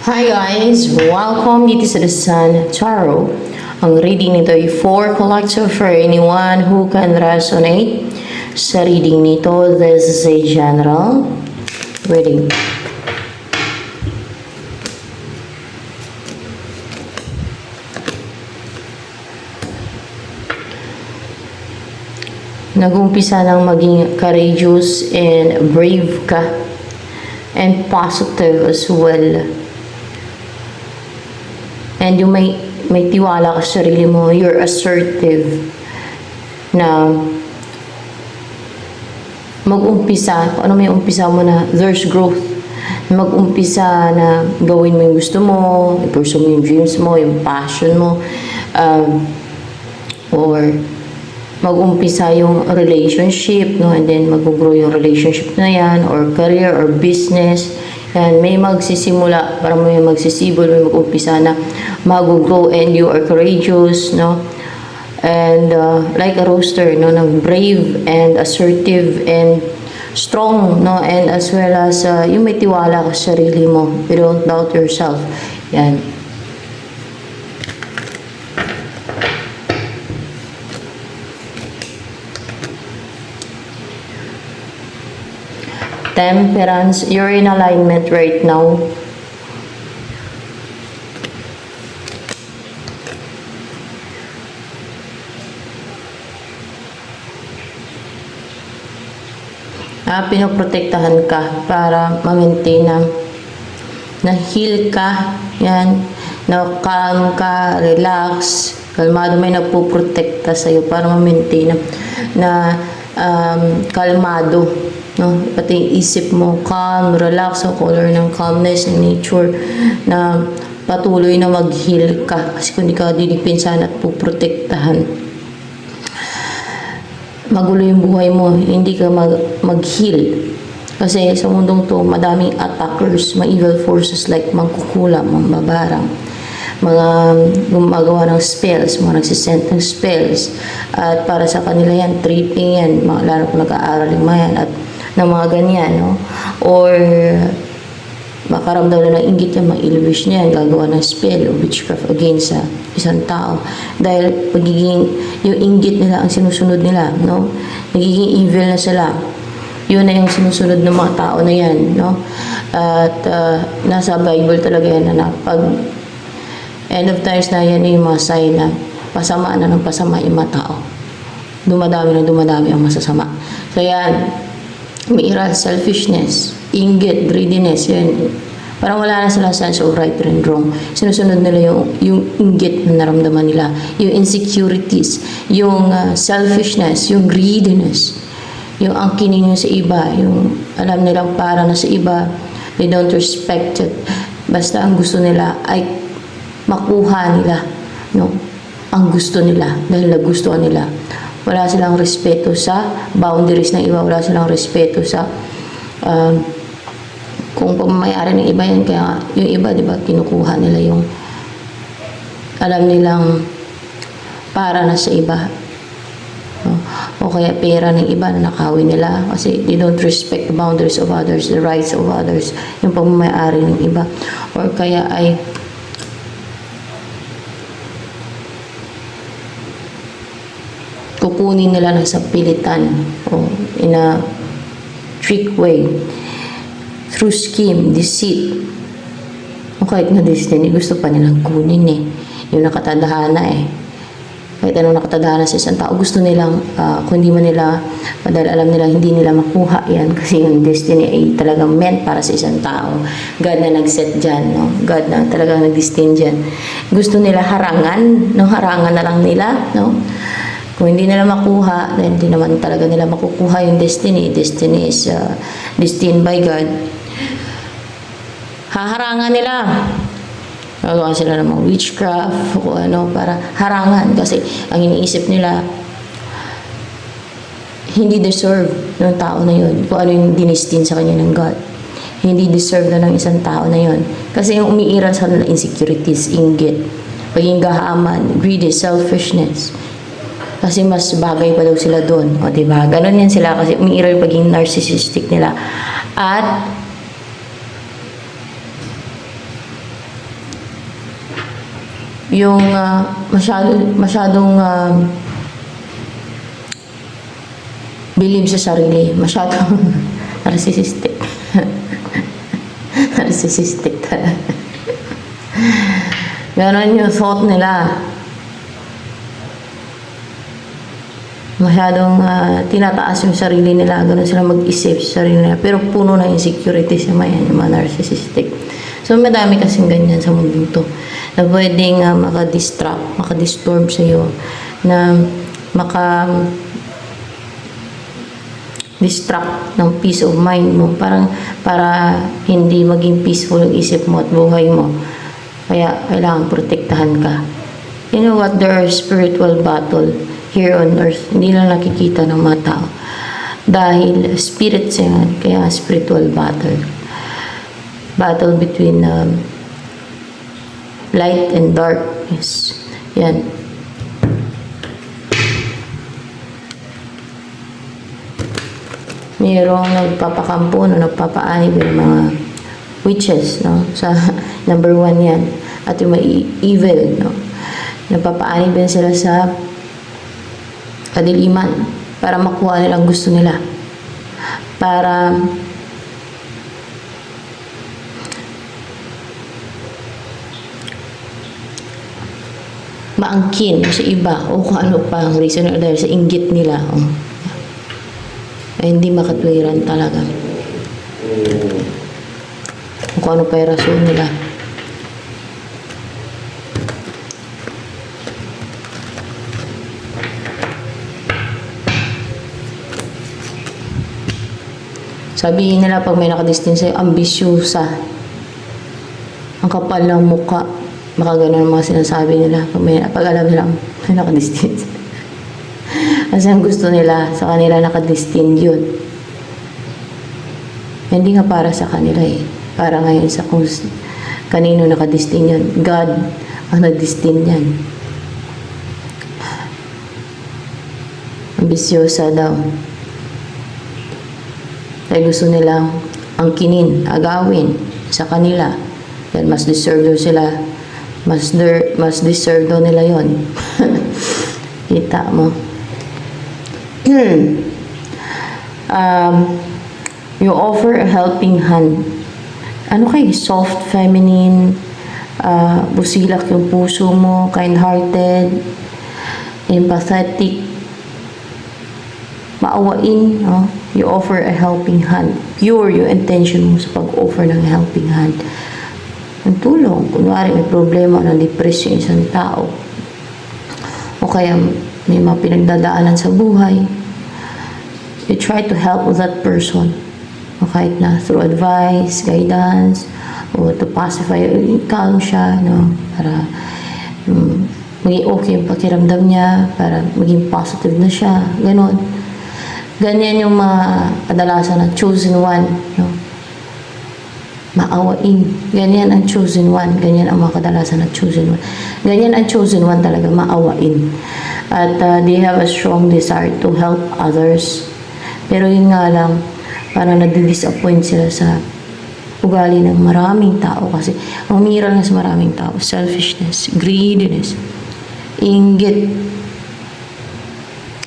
Hi guys! Welcome dito sa The Sun Tarot. Ang reading nito ay for collective for anyone who can resonate. Sa reading nito, this is a general reading. Nag-umpisa ng maging courageous and brave ka and positive as well. And yung may tiwala ka sa sarili mo, you're assertive na mag-umpisa, ano may umpisa mo na there's growth. Mag-umpisa na gawin mo yung gusto mo, i-pursue mo yung dreams mo, yung passion mo, or mag-umpisa yung relationship, no? And then mag-grow yung relationship na yan, or career, or business. Yan, may magsisimula, parang may magsisibol, may mag-umpisa na mag-grow and you are courageous, no? And like a rooster, no? Brave and assertive and strong, no? And as well as yung may tiwala ka sa sarili mo. You don't doubt yourself. Yan. Temperance, you're in alignment right now. Pinoprotektahan ka para ma-maintain na heal ka, yan, na calm ka, relax, kalmado, may nagpuprotekta sa'yo para ma-maintain na kalmado, no? Pati yung isip mo, calm, relax, ang color ng calmness, ng nature, na patuloy na mag-heal ka kasi kung di ka didipinsahan at puprotektahan, magulo yung buhay mo, hindi ka mag-heal. Kasi sa mundong to, madaming attackers, mga evil forces like mangkukula, mambabarang, mga gumagawa ng spells, mga nagsisend ng spells. At para sa kanila yan, tripping yan, lalo kung nag-aaral yung mga yan, at ng mga ganyan, no? Or makaramdam na ng inggit yung mga illusion niya, gagawa ng spell o witchcraft against sa isang tao. Dahil pagiging, yung inggit nila ang sinusunod nila, no? Nagiging evil na sila. Yun na yung sinusunod ng mga tao na yan, no? At nasa Bible talaga yan na pag end of times na yan yung mga sign na pasama na ng pasama yung mga tao. Dumadami na dumadami ang masasama. So yan, umiiral selfishness, inggit, greediness, yan. Parang wala na sila sense of right and wrong. Sinusunod nila yung inggit na naramdaman nila, yung insecurities, yung selfishness, yung greediness, yung angkinin nyo sa iba, yung alam nilang para na sa iba, they don't respect it. Basta ang gusto nila ay makuha nila, no? Ang gusto nila, dahil nagustuhan nila. Wala silang respeto sa boundaries ng iba, wala silang respeto sa kung pamamayari ng iba yan, kaya yung iba, di ba, kinukuha nila yung alam nilang para na sa iba, no? O kaya pera ng iba na nakawin nila kasi they don't respect the boundaries of others, the rights of others, yung pamamayari ng iba. Or kaya ay kukunin nila ng sapilitan o in a trick way, through scheme, deceit, o kahit na destiny, gusto pa nilang kunin yung nakatadhana kahit anong nakatadhana sa isang tao, gusto nilang kung hindi man nila, dahil alam nila hindi nila makuha yan kasi yung destiny ay talagang meant para sa isang tao. God na nag-set dyan, no? God na talagang nag-destin dyan. Gusto nila harangan, no? Harangan na lang nila, no? Kung hindi nila makuha, then hindi naman talaga nila makukuha yung destiny. Destiny is destined by God. Haharangan nila. Gagawa sila ng mga witchcraft o ano para harangan kasi ang iniisip nila hindi deserve ng tao na yun kung ano yung dinestin sa kanya ng God. Hindi deserve na ng isang tao na yun. Kasi yung umiiral sa nila insecurities, inggit, pagiging gahaman, greedy, selfishness. Kasi mas bagay pa daw sila doon. O diba? Ganon yan sila kasi umiiral yung pagiging narcissistic nila. At yung masyadong believe sa sarili, masyadong narcissistic. Narcissistic talaga. Ganon yung thought nila. Masyadong tinataas yung sarili nila. Ganon sila mag-isip sa sarili nila. Pero puno ng insecurities yung mga narcissistic. So, madami kasing ganyan sa mundo to. Na pwedeng maka-distract, maka-disturb sa'yo. Na distract ng peace of mind mo. Para hindi maging peaceful yung isip mo at buhay mo. Kaya, kailangan protektahan ka. You know what? There are spiritual battle here on earth. Hindi lang nakikita ng mga tao. Dahil spirits yan. Kaya spiritual battle. Battle between light and darkness. Yan. Mayroong nagpapakampo, nagpapaanib ng mga witches, no? Sa number 1 yan. At yung mga evil, no? Nagpapaanib din sila sa kadiliman para makuha nilang gusto nila. Para maangkin sa iba o kung ano pa ang reason dahil sa inggit nila. Ay hindi makatwiran talaga. Kung ano pa yung rason nila. Sabihin nila pag may nakadistin sa'yo, ambisyosa. Ang kapal ng mukha. Baka ganun ang mga sinasabi nila. Pag alam nila, may nakadistin. Kasi ang gusto nila, sa kanila nakadistin yun. Hindi nga para sa kanila eh. Para ngayon sa kung kanino nakadistin yun. God ang nagdistin yan. Ambisyosa daw. Kaya gusto nilang angkinin, agawin sa kanila. Dahil mas deserve daw sila. Mas deserve daw nila yon. Kita mo. You offer a helping hand. Ano kayo? Soft, feminine, busilak yung puso mo, kind-hearted, empathetic, maawain, no? You offer a helping hand. Pure yung intention mo sa pag-offer ng helping hand. Ang tulong. Kunwari may problema, na-depress yung isang tao. O kaya may mga pinagdadaanan sa buhay. You try to help that person. O kahit na through advice, guidance, o to pacify, calm siya, no? Para maging okay yung pakiramdam niya, para maging positive na siya. Ganon. Ganyan yung mga kadalasan na chosen one, no? Maawain. Ganyan ang chosen one. Ganyan ang mga kadalasan na chosen one. Ganyan ang chosen one talaga, maawain. At they have a strong desire to help others. Pero yun nga lang, parang nadi-disappoint sila sa ugali ng maraming tao. Kasi ang umiral na sa maraming tao, selfishness, greediness, inggit.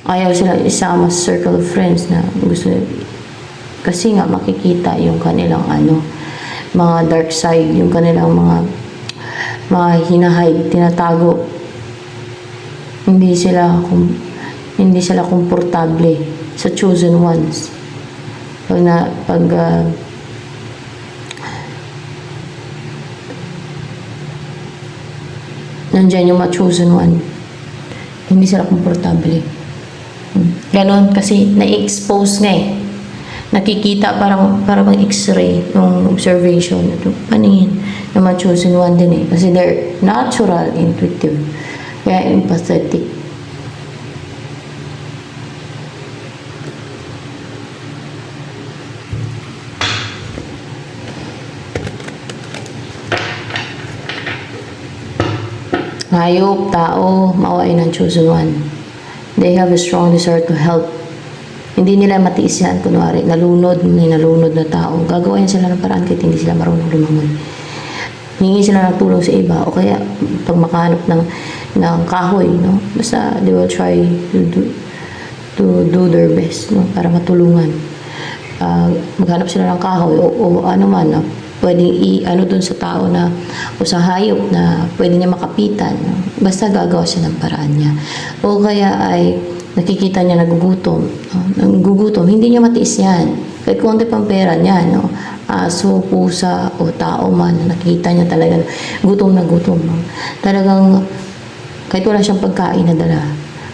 Ayaw sila isama sa circle of friends na gusto nila. Kasi nga makikita yung kanilang mga dark side, yung kanilang mga hinahide, tinatago. Hindi sila komportable sa chosen ones. Nandyan yung mga chosen one, hindi sila komportable. Ganon kasi na-expose nga eh. Nakikita parang x-ray yung observation at yung paningin ng mga chosen one din eh. Kasi they're natural, intuitive, kaya empathetic. Hayop, tao, maawain ng chosen one. They have a strong desire to help. Hindi nila matiis yan. Kunwari, may nalunod na tao. Gagawain sila ng paraan kahit hindi sila marunong lumangoy. Hingi sila ng tulong sa iba o kaya pag makahanap ng kahoy, no? Basta they will try to do their best, no? Para matulungan. Maghanap sila ng kahoy o ano man, no? Pwedeng ano dun sa tao na o sa hayop na pwede niya makapitan, no? Basta gagawa siya ng paraan niya. O kaya ay nakikita niya nagugutom, no? Nagugutom, hindi niya matiis yan. Kahit konti pang pera niya, no? Aso, pusa o tao man, nakita niya talaga gutom na gutom, no? Talagang kahit wala siyang pagkain na dala,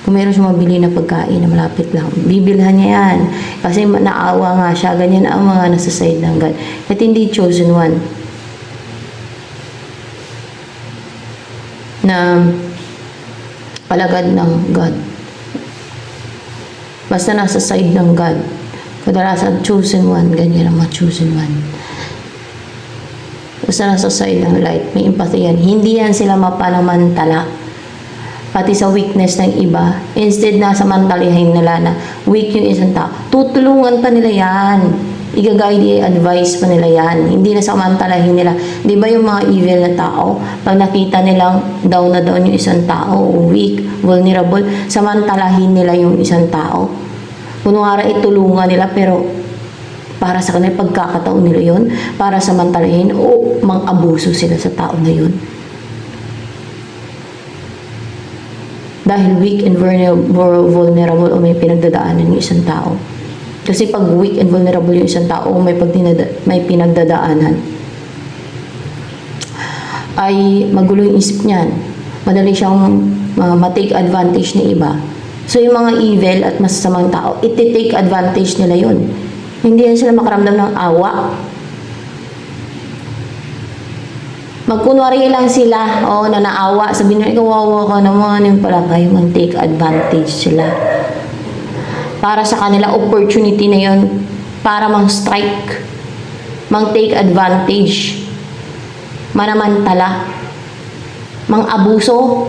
kung meron siyang mabili na pagkain na malapit lang, bibilhan niya yan. Kasi naawa nga siya, ganyan ang mga nasa side ng God. At hindi chosen one na palagad ng God. Basta nasa side ng God. Kadalasan chosen one, ganyan ang mga chosen one. Basta nasa side ng light, may empathy yan. Hindi yan sila mapanamantala. Pati sa weakness ng iba, instead na samantalahin nila na weak yung isang tao, tutulungan pa nila yan. I-guide, advice pa nila yan. Hindi na samantalahin nila. Di ba yung mga evil na tao, pag nakita nilang down na down yung isang tao, weak, vulnerable, samantalahin nila yung isang tao. Kunwari itulungan nila pero para sa kanila pagkakataon nila yun, para samantalahin o mang-abuso sila sa tao na yun. Dahil weak and vulnerable o may pinagdadaanan yung isang tao. Kasi pag weak and vulnerable yung isang tao o may pinagdadaanan, ay magulo yung isip niyan. Madali siyang ma-take advantage ng iba. So yung mga evil at masasamang tao, iti-take advantage nila yun. Hindi yan sila makaramdam ng awa. Magkunwari lang sila, na naawa, sabihin nila, kawawa ka naman, yung pala kayo mag-take advantage sila. Para sa kanila, opportunity na yun, para mang-strike, mang-take advantage, manamantala, mang-abuso.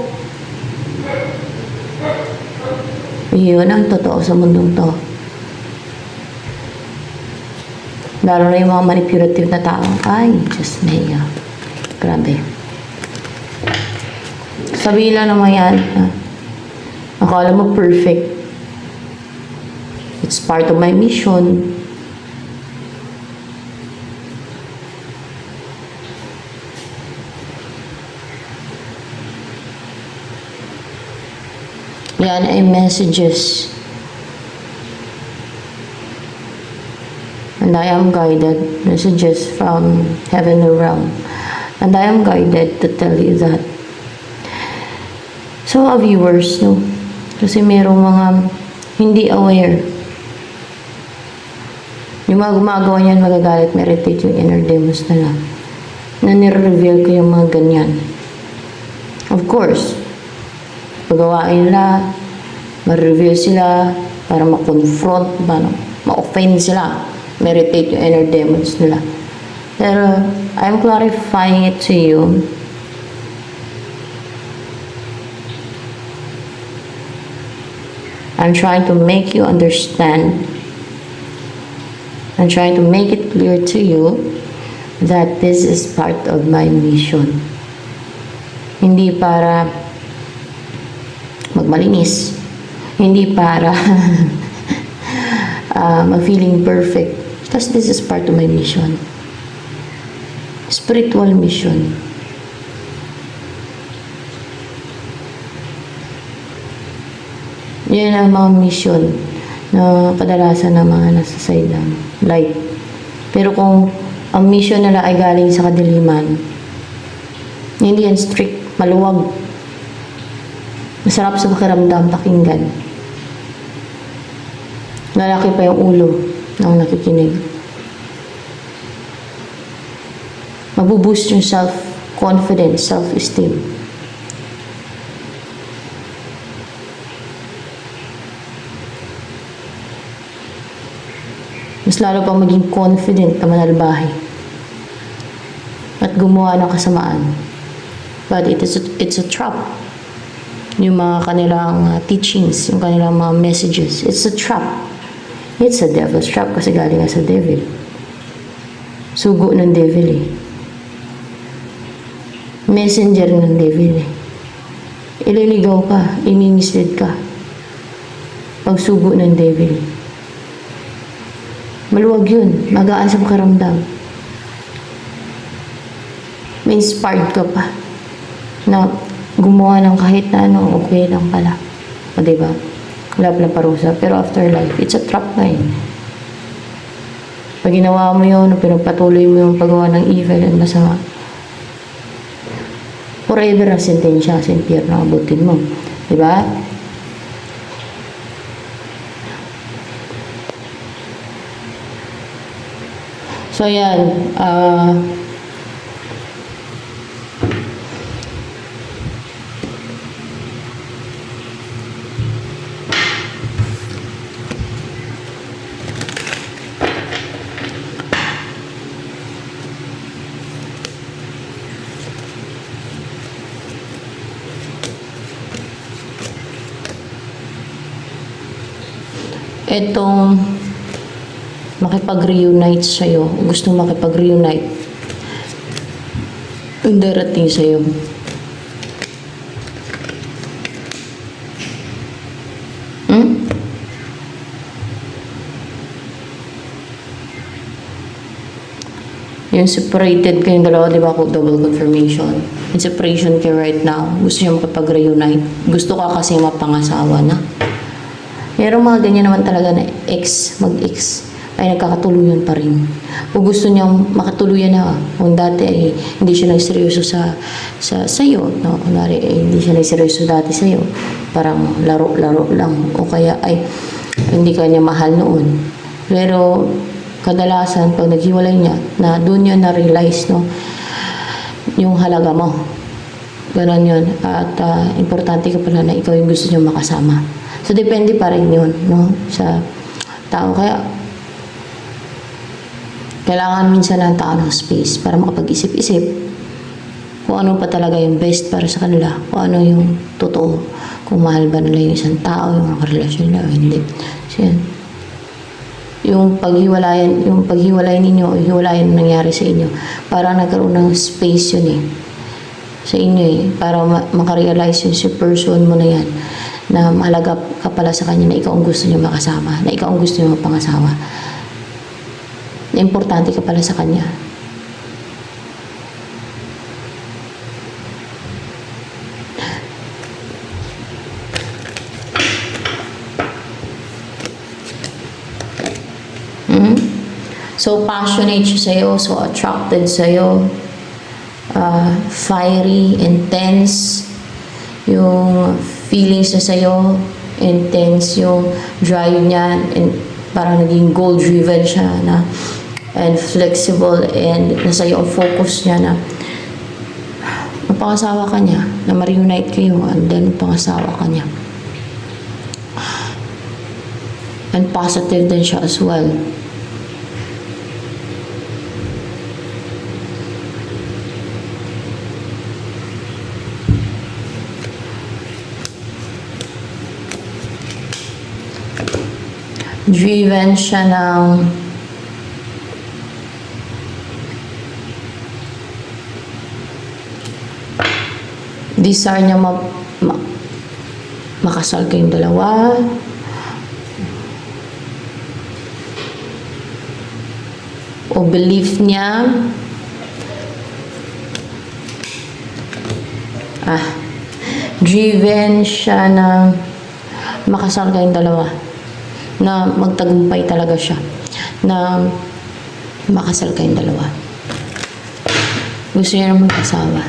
Yun ang totoo sa mundong to. Lalo na yung mga manipulative na tao. Ay, Diyos Maya. Grabe. Sabihin lang naman yan. Akala mo perfect. It's part of my mission. Yan ay messages. And I am guided. Messages from heavenly realm. And I am guided to tell you that. So, viewers, no? Kasi merong mga hindi aware. Yung mga gumagawa niyan, magagalit, meditate yung inner demons nila. Na nire-reveal ko yung mga ganyan. Of course, pagawain nila, ma-reveal sila, para ma-confront, ma-offend sila, meditate yung inner demons nila. Pero, I'm clarifying it to you. I'm trying to make you understand. I'm trying to make it clear to you that this is part of my mission. Hindi para magmalinis. Hindi para mag-feeling perfect. Because this is part of my mission. Spiritual mission. Yan ang mga mission na kadalasan ng mga nasa side ng light. Pero kung ang mission nila ay galing sa kadiliman, hindi yan strict, maluwag. Masarap sa pakiramdam, pakinggan. Lalaki pa yung ulo ng nakikinig. Mabuboost yung self-confidence, self-esteem. Mas lalo pang maging confident na manalbahe at gumawa ng kasamaan. But it's a trap. Yung mga kanilang teachings, yung kanilang mga messages, it's a trap. It's a devil's trap kasi galing nga sa devil. Sugo ng devil eh. Messenger ng devil eh. Ililigaw ka, imimislead ka. Pagsugo ng devil. Maluwag yun, magaan sa pakiramdam. May inspired ka pa na gumawa ng kahit na ano, okay lang pala. O diba? Wala pala parusa. Pero after life, it's a trap na eh. Pag ginawa mo yun, pinagpatuloy mo yung paggawa ng evil at masama, forever ang sentensya sa impyerno ang abutin mo. Diba? So, yan. Etong makipag-reunite sa'yo, gusto makipag-reunite, yung darating sa'yo. Yung separated kayong dalawa, di ba, double confirmation. In separation kayo right now, gusto niyo makipag-reunite. Gusto ka kasi mapangasawa na. Merong mga ganyan naman talaga na mag-ex, ay nagkakatuluyan pa rin. O gusto niyang makatuluyan na, kung dati ay hindi siya nagseryoso sa'yo, no? Kunwari, hindi siya nagseryoso dati sa'yo, parang laro-laro lang, o kaya ay hindi ka niya mahal noon. Pero kadalasan, pag naghiwalay niya, na doon niya na-realize, no, yung halaga mo. Ganon yun. At importante ka pala na ikaw yung gusto niyo makasama. So, depende pa rin yun, no, sa tao. Kaya, kailangan minsan ng tao ng space para makapag-isip-isip kung ano pa talaga yung best para sa kanila, kung ano yung totoo, kung mahal ba nila yung isang tao, yung relasyon nila, o hindi. So, yan. Yung paghiwalay ninyo, hiwalayan na nangyari sa inyo, para nagkaroon ng space yun eh, sa inyo eh, para makarealize yung si person mo na yan, na mahalaga ka pala sa kanya, na ikaw ang gusto niyo makasama, na ikaw ang gusto niyo mapangasawa, na importante ka pala sa kanya. So passionate siya sa'yo, so attracted sa'yo, fiery, intense, yung feelings niya sa'yo, intense yung drive niya, and parang naging goal-driven siya na, and flexible, and nasa iyo ang focus niya na mapangasawa ka niya, na ma-reunite kayo, and then mapangasawa ka niya. And positive din siya as well. Driven siya ng desire niya makasal kayong dalawa. O belief niya driven siya ng makasal kayong dalawa, na magtagumpay talaga siya, na makasal kayong dalawa. Gusto niya na mag-asawa.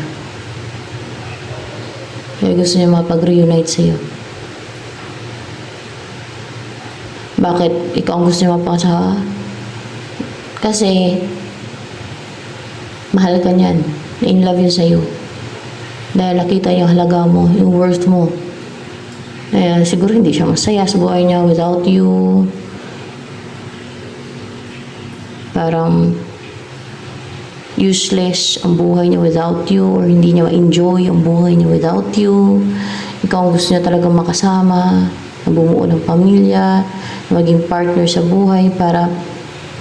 Kaya gusto niya mapag-reunite sa'yo. Bakit ikaw ang gusto niya mapag-asawa? Kasi mahal ka niyan. In love yun sa'yo. Dahil nakita yung halaga mo, yung worth mo. Kaya siguro hindi siya masaya sa buhay niya without you. Parang useless ang buhay niya without you, or hindi niya ma-enjoy ang buhay niya without you. Ikaw ang gusto niya talagang makasama, na bumuo ng pamilya, na maging partner sa buhay para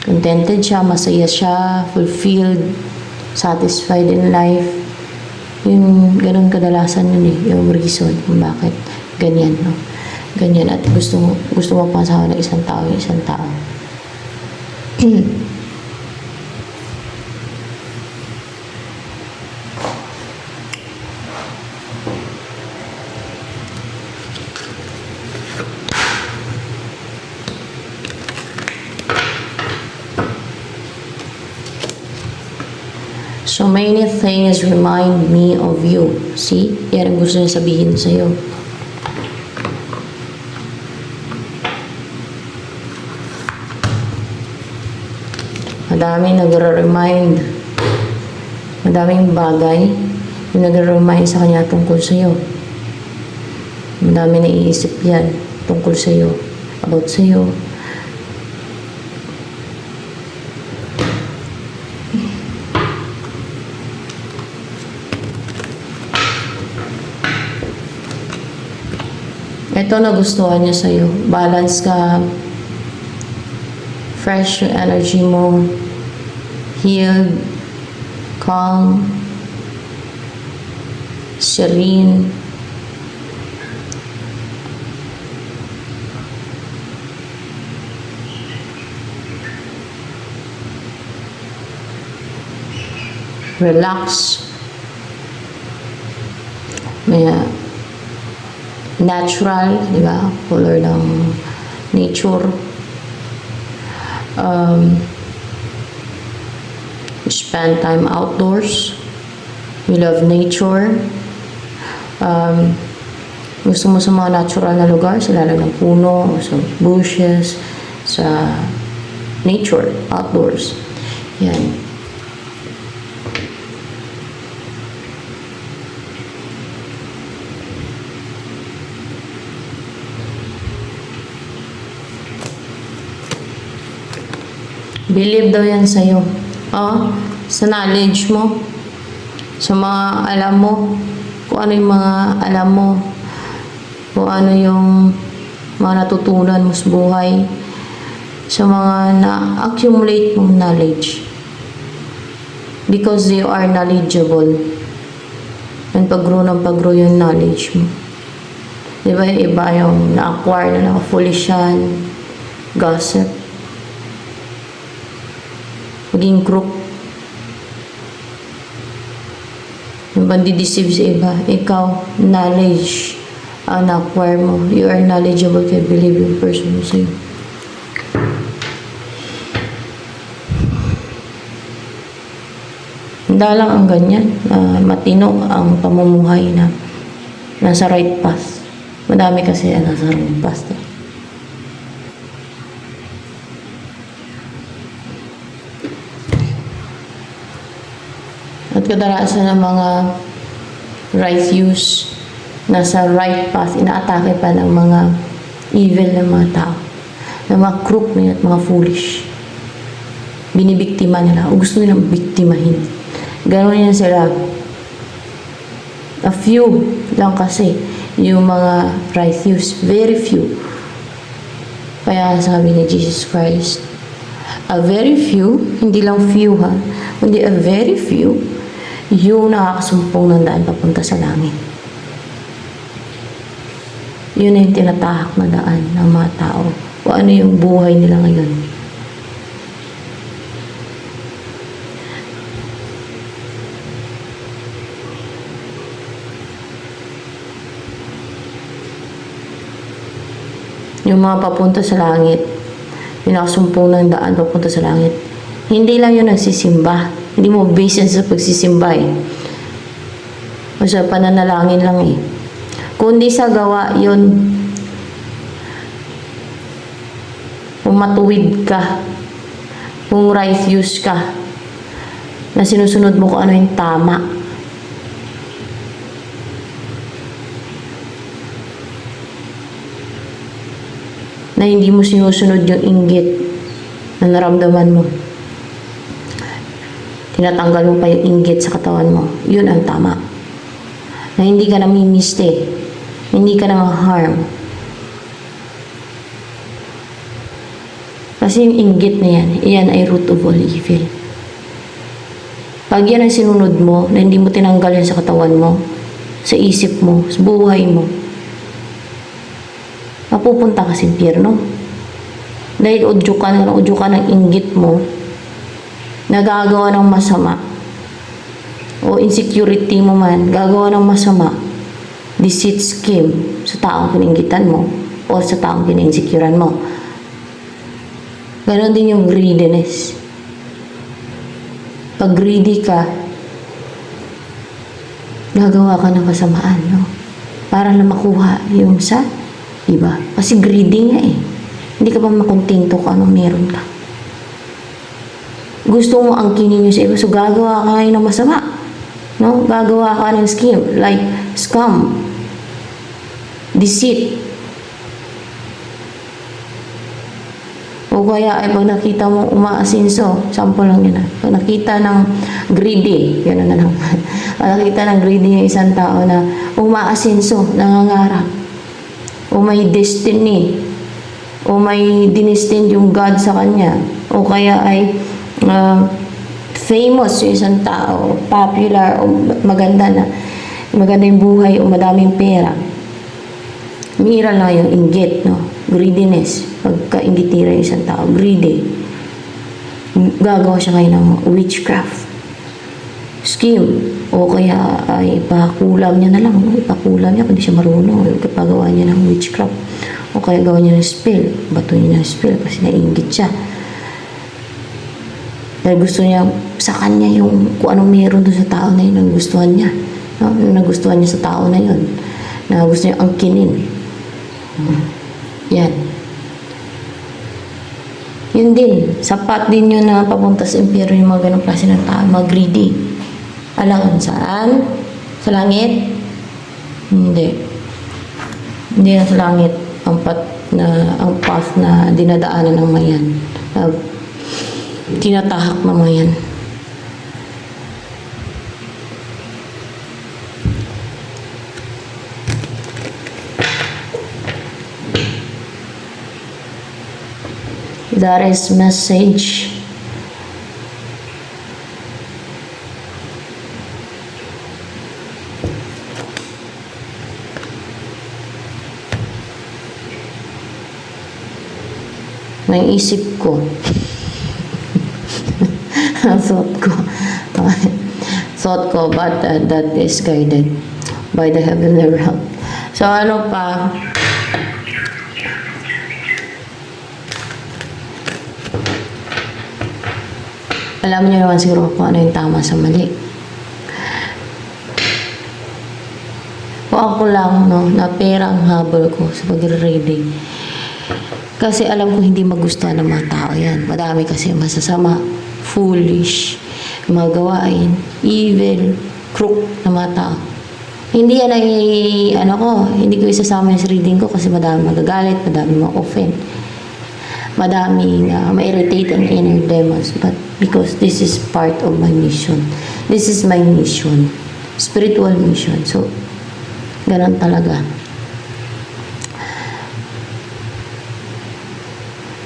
contented siya, masaya siya, fulfilled, satisfied in life. Yung ganun kadalasan yun eh, yung reason kung bakit ganyan, no? Ganyan, at gusto mo pasawa ng isang tao, yung isang tao. So many things remind me of you. See? Yan ang gusto niya sabihin sa'yo. Madaming nagre-remind. Madaming bagay yung nagre-remind sa kanya tungkol sa'yo. Madaming naiisip yan tungkol sa'yo. About sa'yo. Ito nagustuhan niya sa'yo. Balance ka. Fresh yung energy mo. Healed. Calm. Serene. Relax. May natural, di ba? Color ng nature. Spend time outdoors. You love nature. Gusto mo sa mga natural na lugar, sa lalo ng puno, sa bushes, sa nature, outdoors. Yan. Believe daw yan sa'yo. Sa knowledge mo. Sa mga alam mo. Kung ano yung mga alam mo. Kung ano yung mga natutunan mo sa buhay. Sa mga na-accumulate mong knowledge. Because you are knowledgeable. And pag-grow yung knowledge mo. Diba yung iba yung na-acquire na foolish yan. Gossip. Maging crook. Yung pandideceive sa iba. Ikaw, knowledge ang na-acquire mo. You are knowledgeable kaya believe yung person mo sa'yo. Hindi lang ang ganyan. Matino ang pamumuhay na nasa right path. Madami kasi nasa wrong path. At kadalasan ng mga righteous nasa right path, inaatake pa ng mga evil na mga tao, ng mga crook na at mga foolish. Binibiktima nila o gusto nilang biktimahin. Ganon yan sila. A few lang kasi yung mga righteous, very few. Kaya sabi ni Jesus Christ, a very few, hindi lang few ha, kundi a very few, yung nakakasumpong ng daan papunta sa langit. Yun na yung tinatahak na daan ng mga tao. Kung ano yung buhay nila ngayon. Yung mga papunta sa langit, yung nakasumpong ng daan papunta sa langit, hindi lang yun nagsisimba. Hindi mo base sa pagsisimba eh. O sa pananalangin lang eh. Kundi sa gawa yun. Kung matuwid ka, kung righteous ka, na sinusunod mo kung ano yung tama. Na hindi mo sinusunod yung inggit na naramdaman mo. Tinatanggal mo pa yung inggit sa katawan mo. Yun ang tama. Na hindi ka namimiste. Hindi ka harm. Kasi yung inggit na yan, iyan ay root of all evil. Pag yan ang sinunod mo, na hindi mo tinanggal yan sa katawan mo, sa isip mo, sa buhay mo, mapupunta ka sa impyerno. Dahil udyo ka ng inggit mo, nagagawa ng masama, o insecurity mo man, gagawa ng masama, deceit scheme sa taong pininggitan mo, o sa taong pininsecurity mo. Ganon din yung greediness. Pag greedy ka, gagawa ka ng kasamaan, no? Para lang makuha yung sa iba. Kasi greedy nga eh. Hindi ka pa makontento kung anong meron ka. Gusto mo angkinin yung sa iba, so gagawa ka ngayon ng masama. No? Gagawa ka ng scheme, like scam, deceit. O kaya ay pag nakita mo umaasinso, sample lang yun. Pag nakita ng greedy, yun na lang. Pag nakita ng greedy yung isang tao na umaasinso, nangangarap, o may destiny, o may dinestined yung God sa kanya, o kaya ay famous yung isang tao, popular, o maganda yung buhay, o madaming pera. Mira lang yung inggit, no? Greediness. Pagka-inggitira yung isang tao, greedy. Gagawa siya kayo ng witchcraft. Scheme. O kaya ay ipakulam niya na lang. Ipakulam niya kung di siya marunong. Ipagawa niya ng witchcraft. O kaya gawa niya ng spell. Bato niya ng spell kasi nainggit siya. Dahil gusto niya, sa kanya yung kung anong meron doon sa tao na yun, nagustuhan niya. No? Nagustuhan niya sa tao na yun. Na gusto niya angkinin. Yan. Yun din. Sapat din yun na papunta sa impyerno yung mga ganong klase ng tao. Mga greedy. Alam saan? Sa langit? Hindi. Hindi na sa langit ang path na dinadaanan ng mayan. Tinatahak ng mayan. That is message. May isip ko. Thought ko, but that is guided by the heavenly realm. So, ano pa? Alam niyo naman siguro kung ano yung tama sa mali. O ako lang, no, na pera ang habol ko sa pag-reading. Kasi alam ko hindi magustuhan ng mga tao yan. Madami kasi masasama, foolish, mga gawain, evil, crook na mga tao. Hindi yan ay, hindi ko isasama sa reading ko kasi madami magagalit, madami ma-offend. Madaming ma-irritate ang inner demons, but because this is part of my mission. This is my mission. Spiritual mission. So, ganun talaga.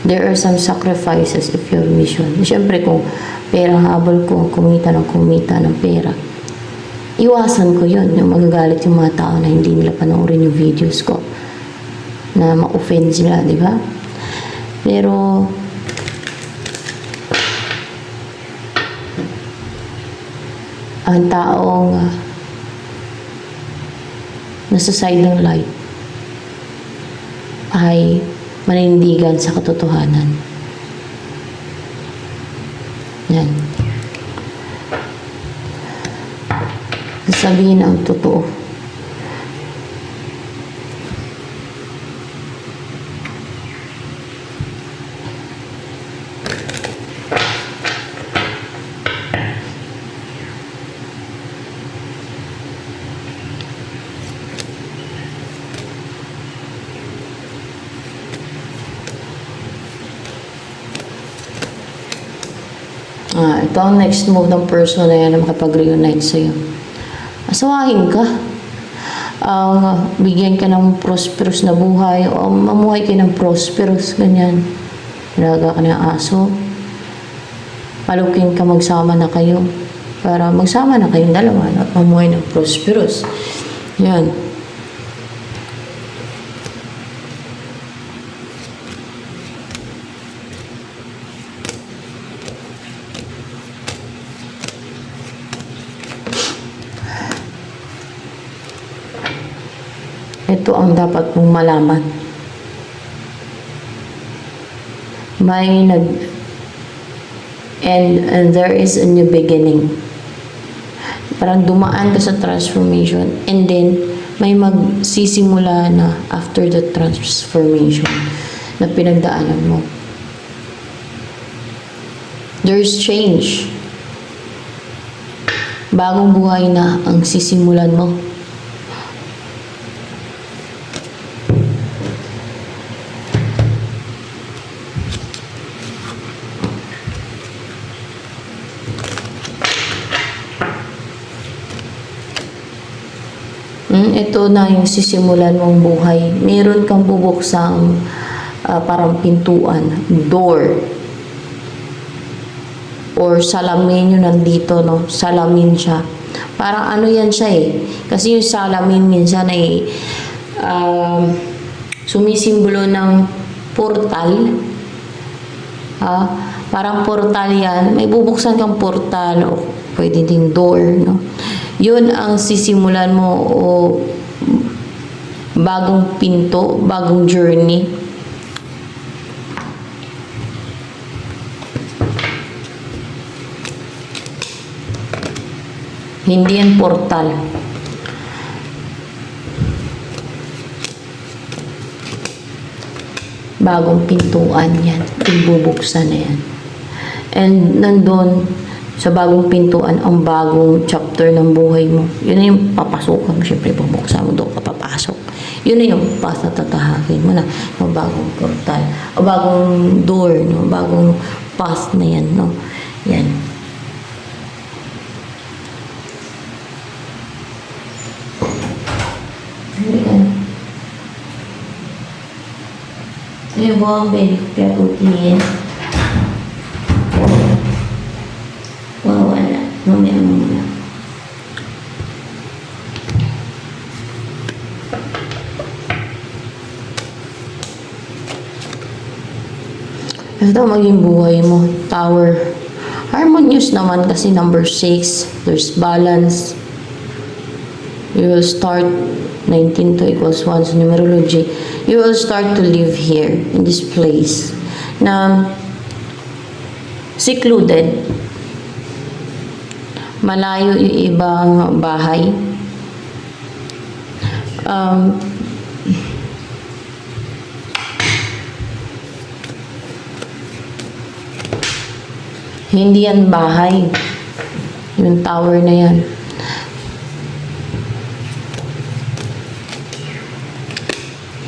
There are some sacrifices if your mission. Siyempre, kung perang habol ko, kumita ng pera, iwasan ko yun. Yung magagalit yung mga tao na hindi nila panoorin yung videos ko. Na ma-offend sila, di ba? Pero, ang taong nasa side ng light ay manindigan sa katotohanan. Yan. Sasabihin ang totoo. Ito ang next move ng person na yan na makapag-reunite sa'yo. Asawahin ka. Bigyan ka ng prosperous na buhay o mamuhay ka ng prosperous, ganyan. Ilaga ka ng aso. Palukin ka, magsama na kayo. para magsama na kayong dalawa at mamuhay ng prosperous. Yan. Ito ang dapat mong malaman. May and there is a new beginning. Parang dumaan ka sa transformation and then may magsisimula na after the transformation na pinagdaanan mo. There's change. Bagong buhay na ang sisimulan mo. Ito na yung sisimulan mong buhay. Meron kang bubuksang parang pintuan, door. Or salamin yun nandito, no? Salamin siya. Parang ano yan siya eh. Kasi yung salamin minsan ay sumisimbolo ng portal. Parang portal yan. May bubuksan kang portal o pwede ding door, no? Yun ang sisimulan mo o bagong pinto, bagong journey. Hindi yan portal. Bagong pintuan yan. Ibubuksan na yan. And nandun, sa bagong pintuan, ang bagong chapter ng buhay mo. Yun na yung papasukan mo. Siyempre, bubuksan mo doon ka papasok. Yun na yung path na tatahakin mo na. Yung bagong portal. O bagong door, no? Bagong path na yan, no? Yan. Yung buong baby ko kaya utiin. Wala. Mamaya muna. Ito maging buhay mo. Tower. Harmonious naman kasi number 6. There's balance. You will start 19 to equals 1 sa numerology. You will start to live here in this place na secluded. Malayo yung ibang bahay. Hindi yan bahay. Yung tower na yan.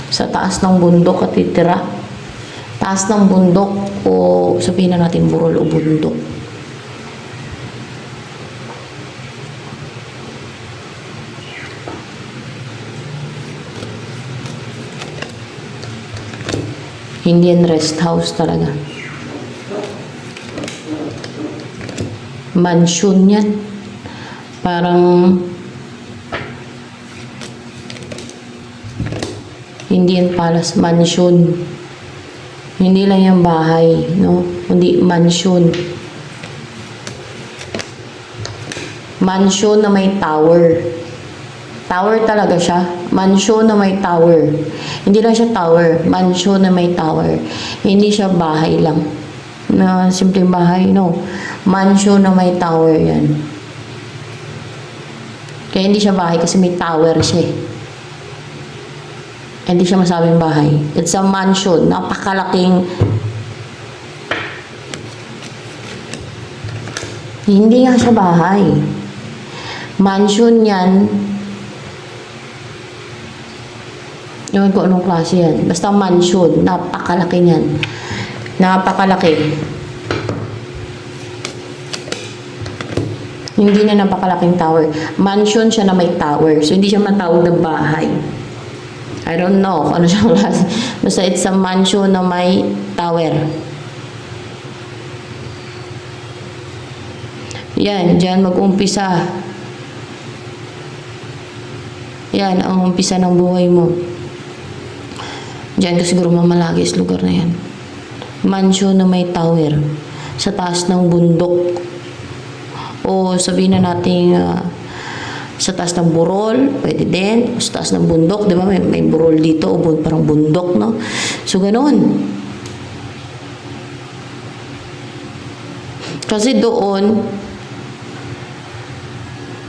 Sa taas ng bundok at titira. Taas ng bundok o sabihin na natin burol o bundok. Hindi yan rest house talaga. Mansion yan. Parang hindi yan palace, mansion. Hindi lang yung bahay, no? Hindi mansion. Mansion na may tower. Tower talaga siya. Mansion na may tower. Hindi lang siya tower. Mansion na may tower. Hindi siya bahay lang. Na simpleng bahay, no. Mansion na may tower yan. Kaya hindi siya bahay kasi may tower siya eh. Hindi siya masabing bahay. It's a mansion. Napakalaking. Hindi nga siya bahay. Mansion yan. Ewan ko anong klase yan. Basta mansion. Napakalaki yan. Napakalaki. Hindi na napakalaking tower. Mansion siya na may tower. So, hindi siya matawag na bahay. I don't know kung ano siya klase. Basta it's a mansion na may tower. Yan, dyan mag-umpisa. Yan, ang umpisa ng buhay mo. Diyan ka siguro mamalagi sa lugar na yan. Mansion na may tower. Sa taas ng bundok. O sabihin na natin sa taas ng burol, pwede din. O sa taas ng bundok, di ba? May burol dito, o parang bundok, no? So, ganoon. Kasi doon,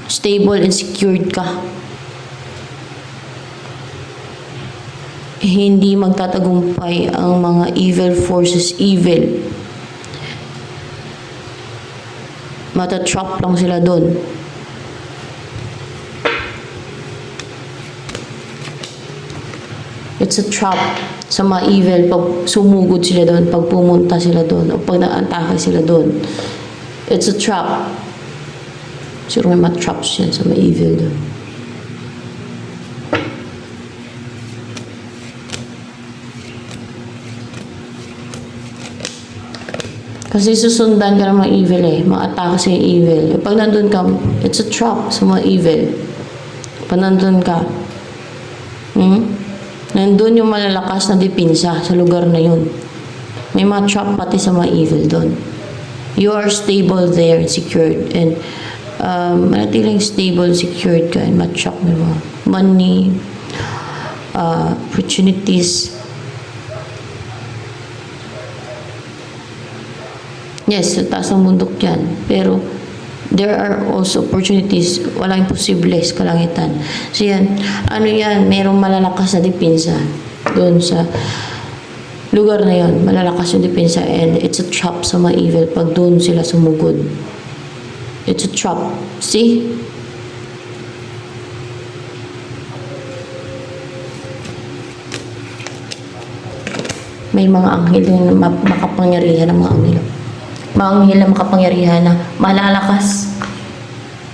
stable and secured ka. Hindi magtatagumpay ang mga evil forces, evil. Matatrap lang sila doon. It's a trap sa mga evil pag sumugod sila doon, pag pumunta sila doon, o pag naantake sila doon. It's a trap. Siguro may matraps yan sa mga evil doon. Kasi susundan ka ng mga evil Mga-atake sa evil. Pag nandun ka, it's a trap sa mga evil. Pag nandun ka, nandun yung malalakas na dipinsa sa lugar na yun. May mga trap pati sa mga evil doon. You are stable there, secured. And manatiling stable, secured ka, and ma-trap mo mga money, opportunities. Yes, sa taas ng bundok yan. Pero, there are also opportunities. Walang imposible sa kalangitan. So yan, merong malalakas na dipinsa doon sa lugar na yon. Malalakas yung dipinsa and it's a trap sa mga evil pag doon sila sumugod. It's a trap. See? May mga anghel yung makapangyarihan ng mga anghel. Mga anghel na makapangyarihan na malalakas.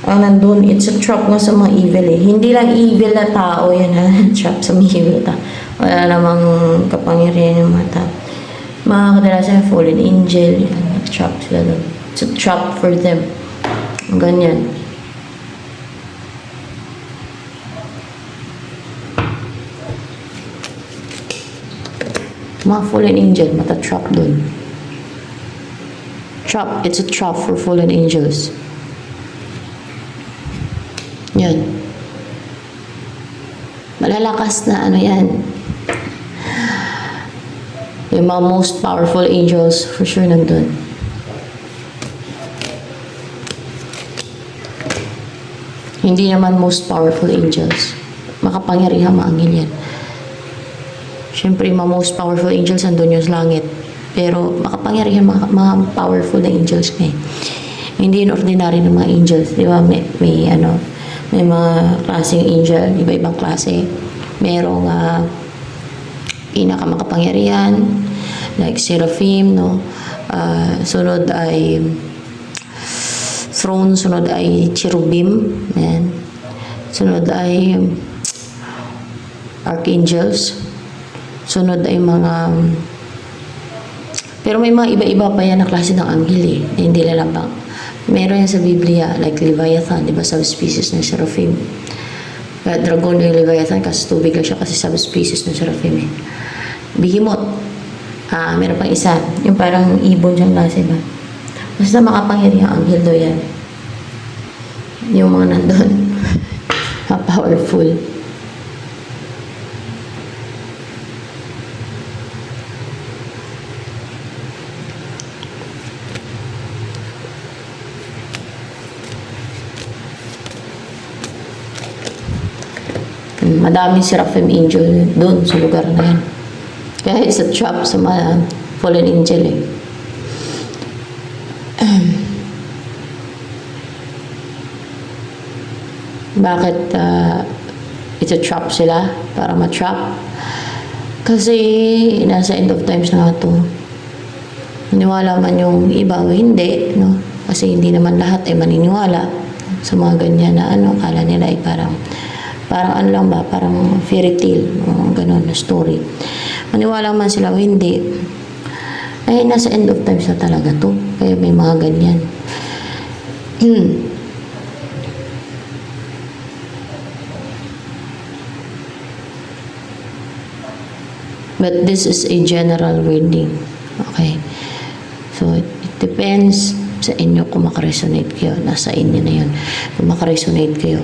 Ang nandun, it's a trap nga sa mga evil Hindi lang evil na tao yan trap sa mga evil na tao. Wala namang kapangyarihan yung mga tao. Mga kadalasan fallen angel, yan, trap sila doon. It's a trap for them. Ganyan. Mga fallen angel, mata-trap doon. Trap, it's a trap for fallen angels. Yan. Malalakas na yan. Yung mga most powerful angels, for sure nandun. Hindi naman most powerful angels. Makapangyarihan mga anghel yan. Siyempre, mga most powerful angels nandun yung sa langit. Pero makapangyarihan mga powerful na angels nga Hindi yun ordinary ng mga angels. Di ba? May mga klaseng angel, iba-ibang klase. Merong pinakamakapangyarihan, like seraphim, no? Sunod ay throne, sunod ay cherubim, yan. Sunod ay archangels. Sunod ay mga pero may mga iba-iba pa yan na klase ng anghel hindi lalabang. Meron yan sa Biblia, like Leviathan, di ba, subspecies ng seraphim. Kaya dragon yung Leviathan, kasi tubig lang siya kasi subspecies ng seraphim Behemoth. Meron pang isa, yung parang ibon siyang klase ba. Basta makapangyarihang anghel daw yan. Yung mga nandun. Powerful. Madaming seraphim angel doon sa lugar na yan. Kaya it's a trap sa mga fallen angel Bakit it's a trap sila? Para ma-trap? Kasi nasa end of times na ito. Maniwala man yung iba o hindi, no? Kasi hindi naman lahat ay maniniwala sa mga ganyan na akala nila ay parang ano lang ba, parang fairy tale, gano'n na story. Maniwala man sila o hindi, ay nasa end of times na talaga to. Kaya may mga ganyan. But this is a general reading. Okay? So, it depends sa inyo kung makaresonate kayo. Nasa inyo na yun. Kung makaresonate kayo.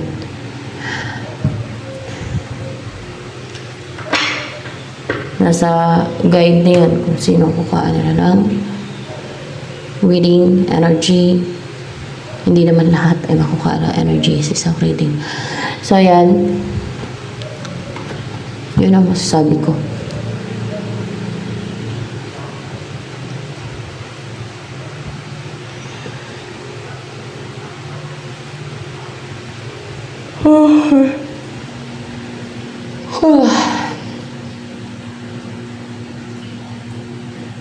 Nasa guide na yun kung sino kukaan na lang. Reading, energy. Hindi naman lahat ay makukuha ng energy sa isang reading. So, ayan. Yun ang masasabi ko.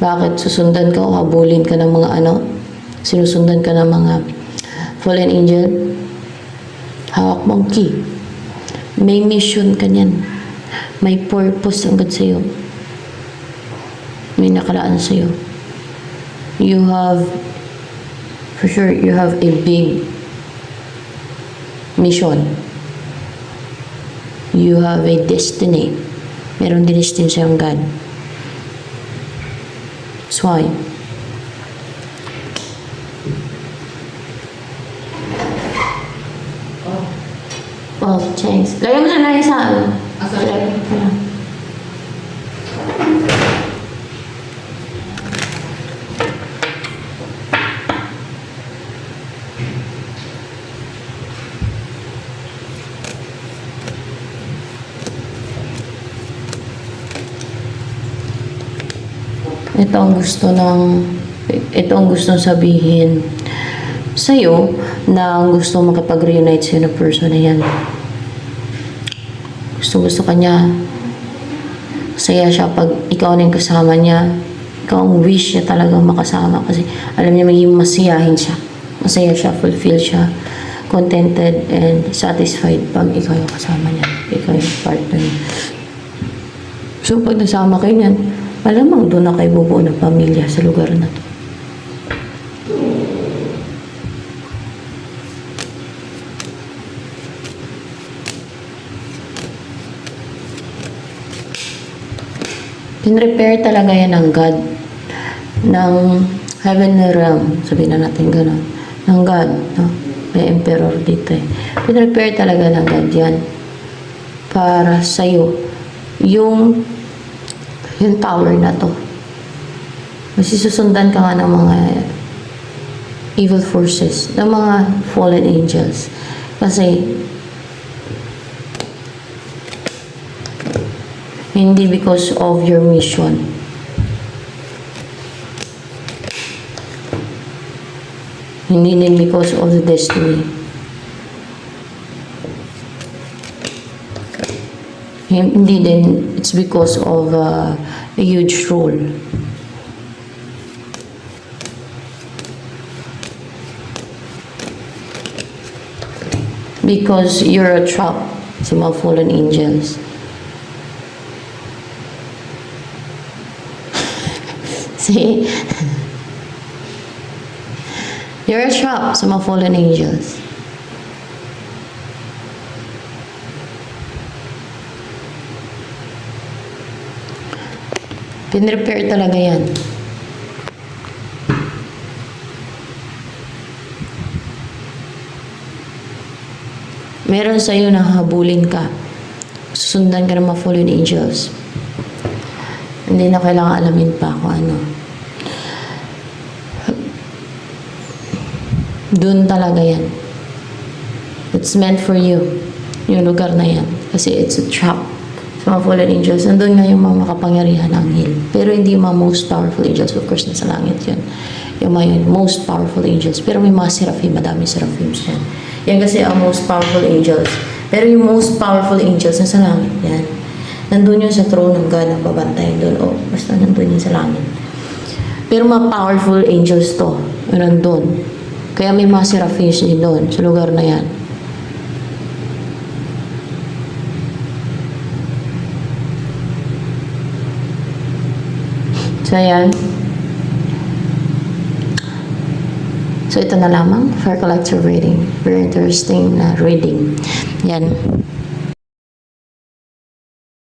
Bakit susundan ka o habulin ka ng mga ano? Sinusundan ka ng mga fallen angel? Hawak mong key. May mission ka niyan. May purpose ang God sa'yo. May nakalaan sa'yo. You have, for sure, you have a big mission. You have a destiny. Meron din destiny sa'yong God. That's why. Oh, thanks. Lagyan mo na lang sa ano. Ito ang gustong sabihin sa'yo na gusto makipag-reunite sa'yo na person na yan. Gusto kanya. Saya siya pag ikaw na yung kasama niya. Ikaw ang wish niya talagang makasama kasi alam niya magiging masiyahin siya. Masaya siya, fulfill siya, contented and satisfied pag ikaw yung kasama niya. Ikaw yung partner niya. So pag nasama kayo niyan, malamang doon na kayo bubuo ng pamilya sa lugar na to. Pin-repair talaga yan ng God, ng heavenly realm, sabihin na natin gano'n, ng God, no? May emperor dito eh. Pin-repair talaga ng God yan para sa'yo yung tower na to. Kasi susundan ka nga ng mga evil forces, ng mga fallen angels. Kasi hindi because of your mission. Hindi din because of the destiny. Hindi din, it's because of a huge role. Because you're a trap sa mga fallen angels. See? You're a trap sa mga fallen angels. Pin-repair talaga yan. Meron sa'yo na habulin ka. Susundan ka ng mga fallen angels. Hindi na kailangan alamin pa kung ano. Doon talaga yan. It's meant for you. Yung lugar na yan. Kasi it's a trap sa mga fallen angels. Nandun nga yung mga makapangyarihan anghel. Pero hindi yung mga most powerful angels. Of course, nasa langit yun. Yung mga most powerful angels. Pero may mga seraphim. Madami seraphims yan. Yan kasi ang most powerful angels. Pero yung most powerful angels nasa langit yan. Nandun yun sa throne ng God ang babantayan doon. O, basta nandun yun sa langit. Pero mga powerful angels to. Nandun. Kaya may mga seraphims din doon sa lugar na yan. So, yan. So ito na lamang for collective reading. Very interesting na reading. Yan.